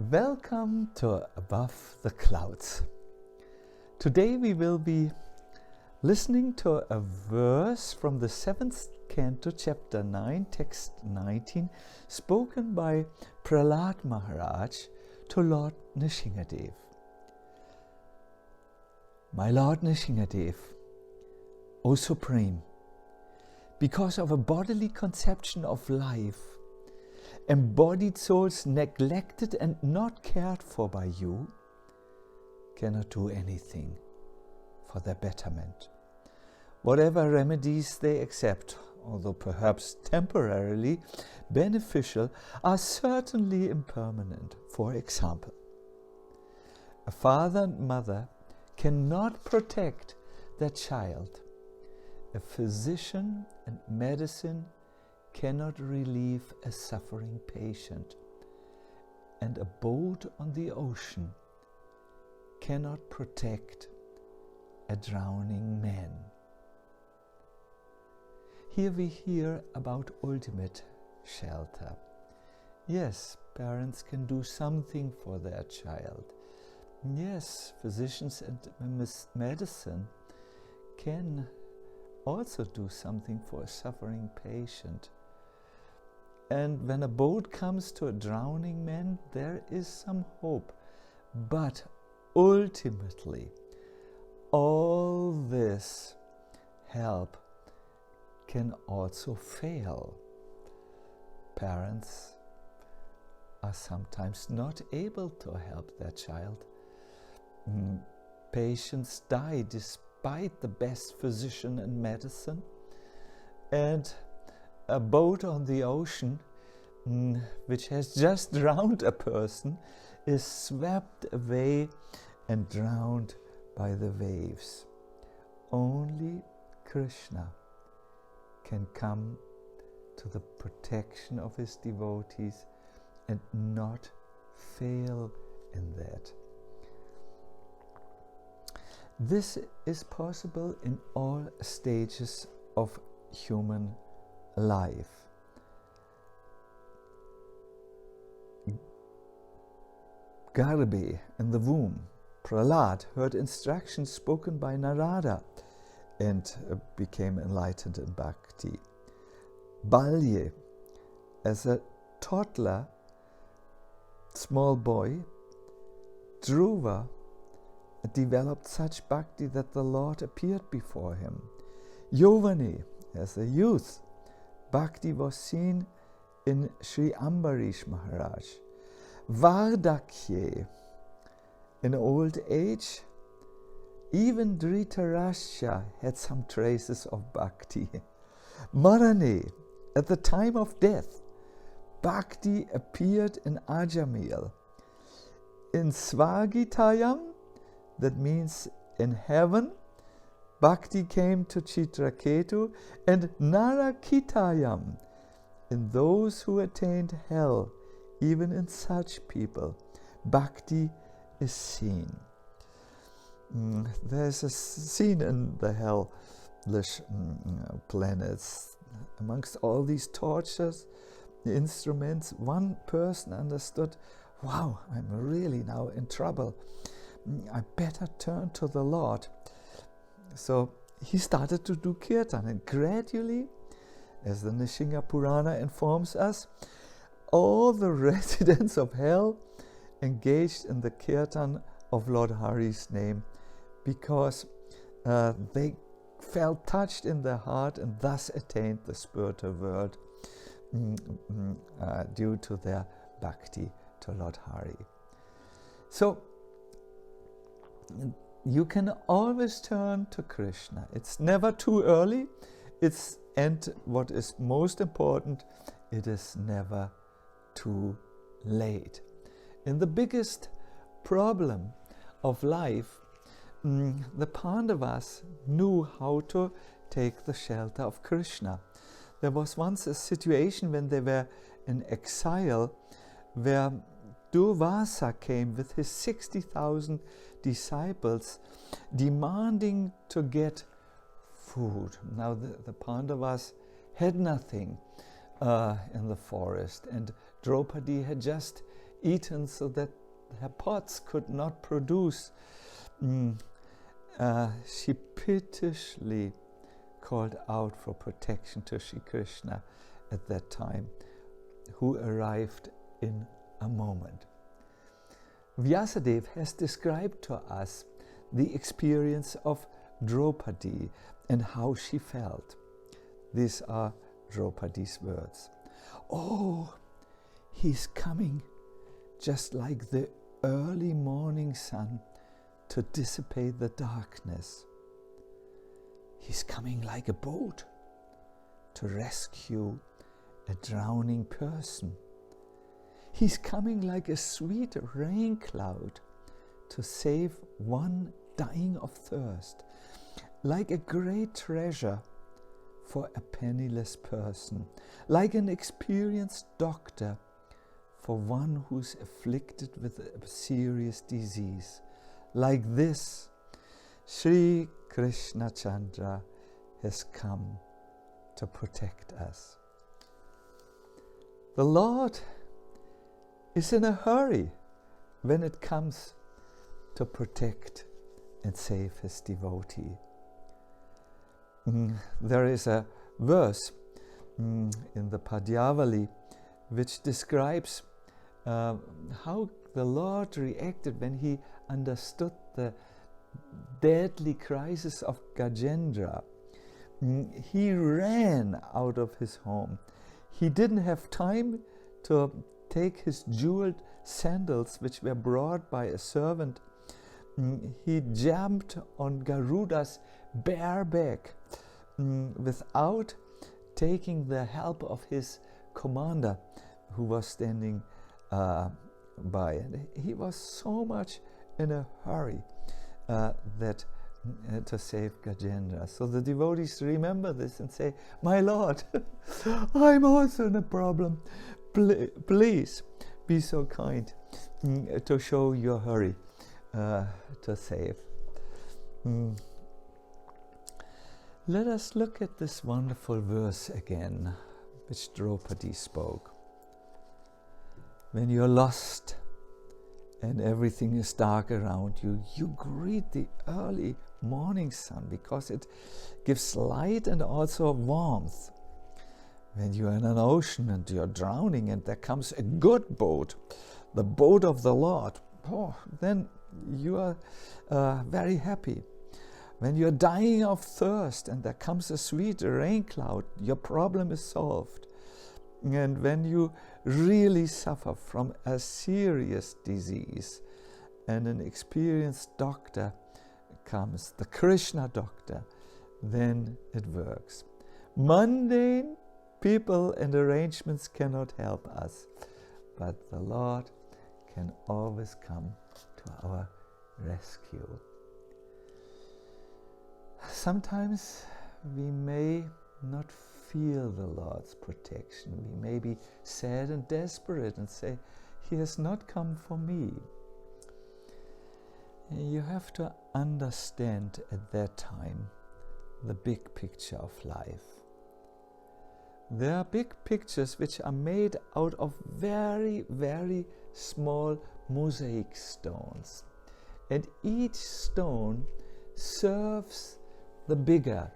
Welcome to Above the Clouds. Today we will be listening to a verse from the 7th canto, chapter 9, text 19, spoken by Prahlad Maharaj to Lord Nṛsiṁhadeva. My Lord Nṛsiṁhadeva, O Supreme, because of a bodily conception of life, embodied souls neglected and not cared for by you cannot do anything for their betterment. Whatever remedies they accept, although perhaps temporarily beneficial, are certainly impermanent. For example, a father and mother cannot protect their child. A physician and medicine cannot relieve a suffering patient, and a boat on the ocean cannot protect a drowning man. Here we hear about ultimate shelter. Yes, parents can do something for their child. Yes, physicians and medicine can also do something for a suffering patient. And when a boat comes to a drowning man, there is some hope. But ultimately, all this help can also fail. Parents are sometimes not able to help their child. Patients die despite the best physician and medicine. And a boat on the ocean, which has just drowned a person, is swept away and drowned by the waves. Only Krishna can come to the protection of his devotees and not fail in that. This is possible in all stages of human life. Garbhe, in the womb, Prahlad heard instructions spoken by Narada and became enlightened in bhakti. Balye, as a toddler, small boy, Dhruva developed such bhakti that the Lord appeared before him. Yovane, as a youth, bhakti was seen in Sri Ambarish Maharaj. Vardakye, in old age, even Dhritarashtra had some traces of bhakti. Marane, at the time of death, bhakti appeared in Ajamil. In Svagitayam, that means in heaven, bhakti came to Chitraketu, and Narakitayam, in those who attained hell, even in such people, bhakti is seen. There's a scene in the hellish planets. Amongst all these tortures, the instruments, one person understood, wow, I'm really now in trouble. I better turn to the Lord. So he started to do kirtan, and gradually, as the Nṛsiṁha Purana informs us, all the residents of hell engaged in the kirtan of Lord Hari's name, because they felt touched in their heart and thus attained the spiritual world due to their bhakti to Lord Hari. So you can always turn to Krishna. It's never too early. And what is most important, it is never too late. In the biggest problem of life, the Pandavas knew how to take the shelter of Krishna. There was once a situation when they were in exile where Durvasa came with his 60,000 disciples demanding to get food. Now the Pandavas had nothing in the forest, and Draupadi had just eaten so that her pots could not produce. She pitilessly called out for protection to Sri Krishna at that time, who arrived in a moment. Vyasadeva has described to us the experience of Draupadi and how she felt. These are Draupadi's words. "Oh, he's coming just like the early morning sun to dissipate the darkness. He's coming like a boat to rescue a drowning person. He's coming like a sweet rain cloud to save one dying of thirst, like a great treasure for a penniless person, like an experienced doctor for one who's afflicted with a serious disease. Like this, Sri Krishna Chandra has come to protect us." The Lord is in a hurry when it comes to protect and save his devotee. There is a verse in the Padyavali which describes how the Lord reacted when he understood the deadly crisis of Gajendra. He ran out of his home. He didn't have time to take his jeweled sandals, which were brought by a servant. He jumped on Garuda's bare back without taking the help of his commander, who was standing by. And he was so much in a hurry that to save Gajendra. So the devotees remember this and say, "My Lord, I'm also in a problem. Please be so kind to show your hurry to save." Let us look at this wonderful verse again, which Draupadi spoke. When you're lost and everything is dark around you, you greet the early morning sun because it gives light and also warmth. When you're in an ocean and you're drowning and there comes a good boat, the boat of the Lord, then you are very happy. When you're dying of thirst and there comes a sweet rain cloud, your problem is solved. And when you really suffer from a serious disease and an experienced doctor comes, the Krishna doctor, then it works. Mundane people and arrangements cannot help us, but the Lord can always come to our rescue. Sometimes we may not feel the Lord's protection. We may be sad and desperate and say, "He has not come for me." You have to understand at that time the big picture of life. There are big pictures which are made out of very, very small mosaic stones. And each stone serves the bigger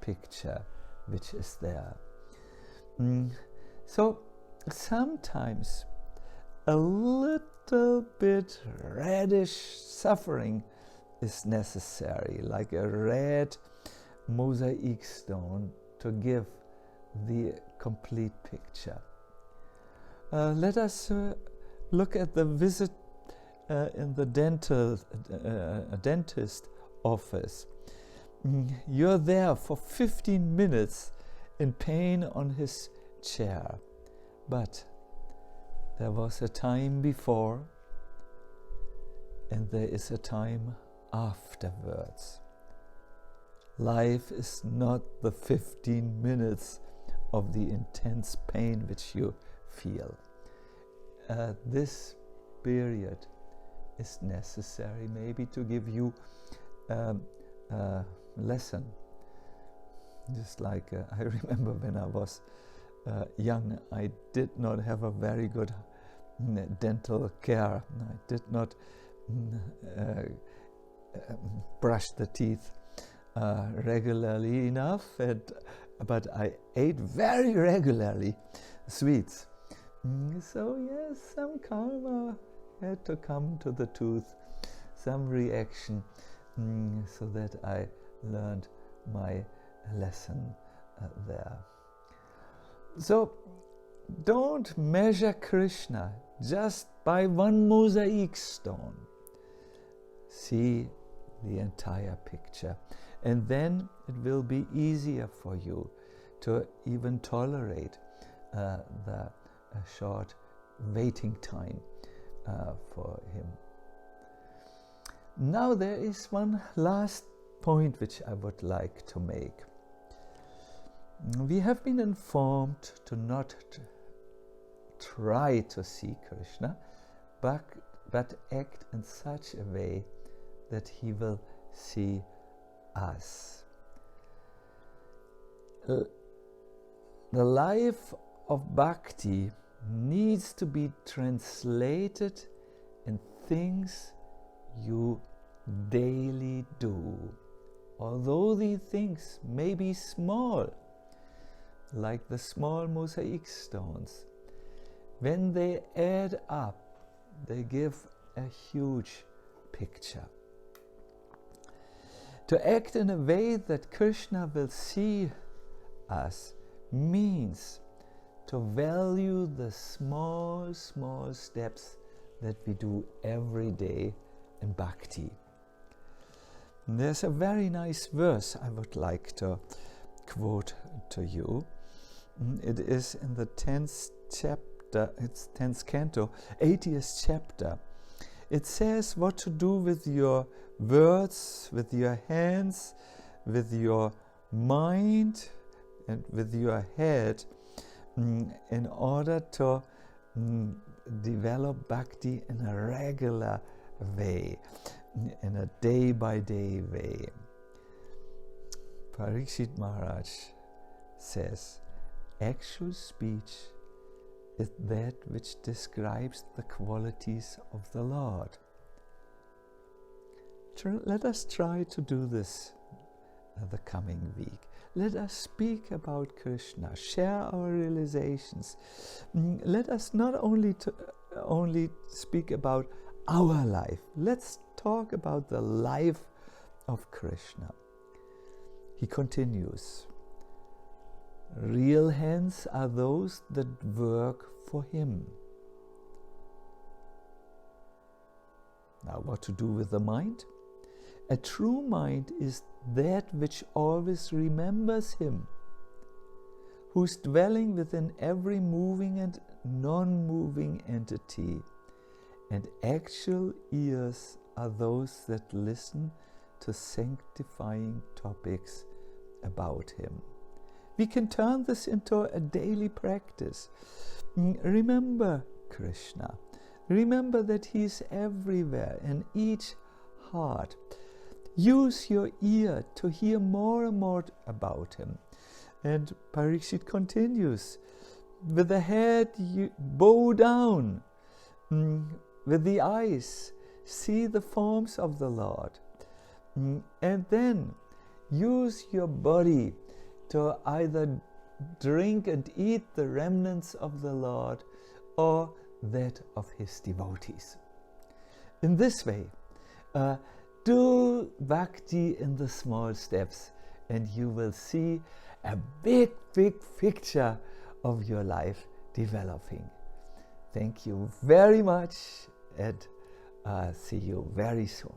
picture which is there. So sometimes a little bit reddish suffering is necessary, like a red mosaic stone, to give the complete picture. Let us look at the visit in the dentist office. You're there for 15 minutes in pain on his chair, but there was a time before and there is a time afterwards. Life is not the 15 minutes of the intense pain which you feel. This period is necessary maybe to give you lesson. Just like I remember when I was young, I did not have a very good dental care. I did not brush the teeth regularly enough, but I ate very regularly sweets. So yes, some karma had to come to the tooth, some reaction, so that I learned my lesson there. So don't measure Krishna just by one mosaic stone. See the entire picture, and then it will be easier for you to even tolerate the short waiting time for him. Now there is one last point which I would like to make. We have been informed to not try to see Krishna, but act in such a way that he will see us. The life of bhakti needs to be translated in things you daily do. Although these things may be small, like the small mosaic stones, when they add up, they give a huge picture. To act in a way that Krishna will see us means to value the small steps that we do every day in bhakti. And there's a very nice verse I would like to quote to you. It is in the 10th chapter, it's 10th canto, 80th chapter. It says what to do with your words, with your hands, with your mind, and with your head, in order to develop bhakti in a regular way, in a day-by-day way. Parikshit Maharaj says, actual speech is that which describes the qualities of the Lord. Let us try to do this the coming week. Let us speak about Krishna, share our realizations. Let us not only speak about our life. Let's talk about the life of Krishna. He continues, real hands are those that work for him. Now, what to do with the mind? A true mind is that which always remembers him, whose dwelling within every moving and non-moving entity, and actual ears are those that listen to sanctifying topics about him. We can turn this into a daily practice. Remember Krishna. Remember that he is everywhere, in each heart. Use your ear to hear more and more about him. And Parikshit continues, with the head you bow down, with the eyes see the forms of the Lord, and then use your body to either drink and eat the remnants of the Lord or that of his devotees. In this way, do bhakti in the small steps, and you will see a big picture of your life developing. Thank you very much, and see you very soon.